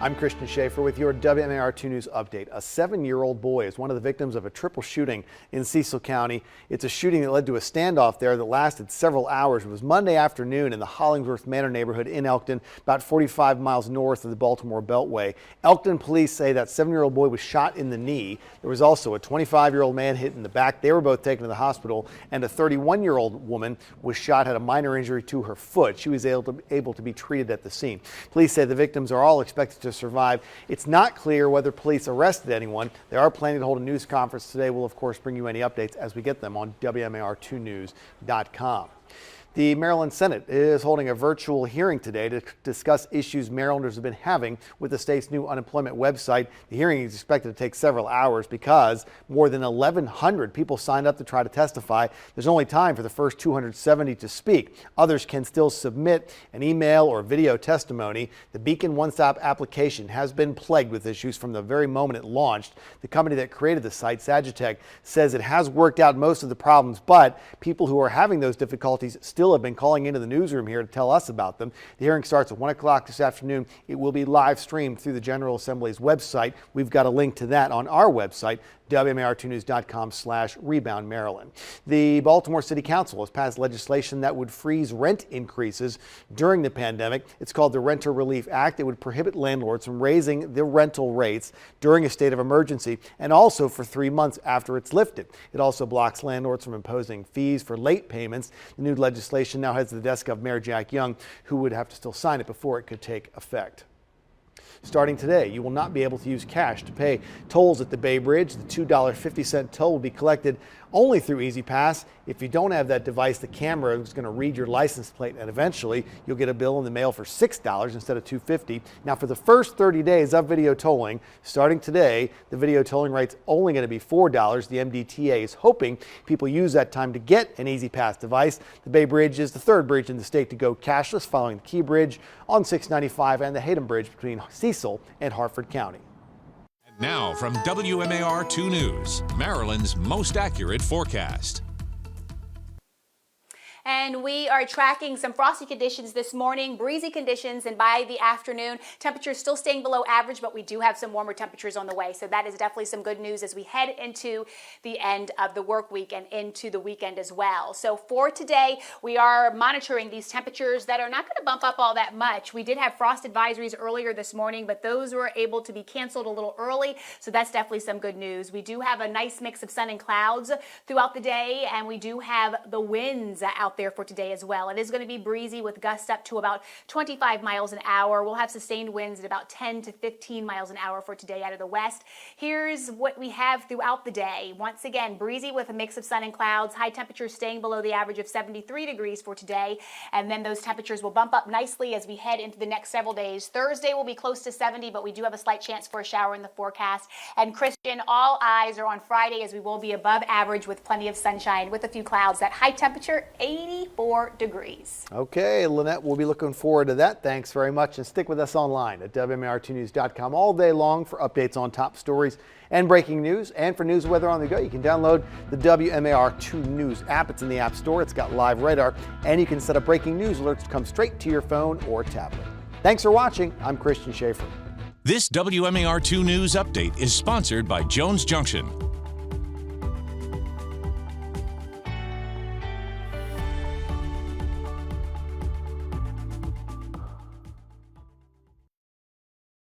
I'm Christian Schaefer with your WMAR 2 News update. A 7-year-old boy is one of the victims of a triple shooting in Cecil County. It's a shooting that led to a standoff there that lasted several hours. It was Monday afternoon in the Hollingsworth Manor neighborhood in Elkton, about 45 miles north of the Baltimore Beltway. Elkton police say that 7-year-old boy was shot in the knee. There was also a 25-year-old man hit in the back. They were both taken to the hospital, and a 31-year-old woman was shot, had a minor injury to her foot. She was able to be treated at the scene. Police say the victims are all expected to survive. It's not clear whether police arrested anyone. They are planning to hold a news conference today. We'll, of course, bring you any updates as we get them on WMAR2news.com. The Maryland Senate is holding a virtual hearing today to discuss issues Marylanders have been having with the state's new unemployment website. The hearing is expected to take several hours because more than 1,100 people signed up to try to testify. There's only time for the first 270 to speak. Others can still submit an email or video testimony. The Beacon One-Stop application has been plagued with issues from the very moment it launched. The company that created the site, Sagitech, says it has worked out most of the problems, but people who are having those difficulties still have been calling into the newsroom here to tell us about them. The hearing starts at 1 o'clock this afternoon. It will be live streamed through the General Assembly's website. We've got a link to that on our website, WMAR2news.com/Rebound Maryland. The Baltimore City Council has passed legislation that would freeze rent increases during the pandemic. It's called the Renter Relief Act. It would prohibit landlords from raising the rental rates during a state of emergency and also for 3 months after it's lifted. It also blocks landlords from imposing fees for late payments. The new legislation now heads to the desk of Mayor Jack Young, who would have to still sign it before it could take effect. Starting today, you will not be able to use cash to pay tolls at the Bay Bridge. The $2.50 toll will be collected only through E-ZPass. If you don't have that device, the camera is going to read your license plate, and eventually you'll get a bill in the mail for $6 instead of $2.50. Now, for the first 30 days of video tolling, starting today, the video tolling rate's only going to be $4. The MDTA is hoping people use that time to get an E-ZPass device. The Bay Bridge is the third bridge in the state to go cashless, following the Key Bridge on 695 and the Hayden Bridge between Cecil and Harford County. Now from WMAR 2 News, Maryland's most accurate forecast. And we are tracking some frosty conditions this morning, breezy conditions, and by the afternoon, temperatures still staying below average, but we do have some warmer temperatures on the way. So that is definitely some good news as we head into the end of the work week and into the weekend as well. So for today, we are monitoring these temperatures that are not going to bump up all that much. We did have frost advisories earlier this morning, but those were able to be canceled a little early. So that's definitely some good news. We do have a nice mix of sun and clouds throughout the day, and we do have the winds out there for today as well. It is going to be breezy with gusts up to about 25 miles an hour. We'll have sustained winds at about 10 to 15 miles an hour for today out of the west. Here's what we have throughout the day. Once again, breezy with a mix of sun and clouds. High temperatures staying below the average of 73 degrees for today. And then those temperatures will bump up nicely as we head into the next several days. Thursday will be close to 70, but we do have a slight chance for a shower in the forecast. And Christian, all eyes are on Friday as we will be above average with plenty of sunshine with a few clouds. That high temperature, 84 degrees. Okay, Lynette, we'll be looking forward to that. Thanks very much, and stick with us online at WMAR2news.com all day long for updates on top stories and breaking news. And for news weather on the go, you can download the WMAR2 News app. It's in the App Store. It's got live radar, and you can set up breaking news alerts to come straight to your phone or tablet. Thanks for watching. I'm Christian Schaefer. This WMAR 2 News update is sponsored by Jones Junction.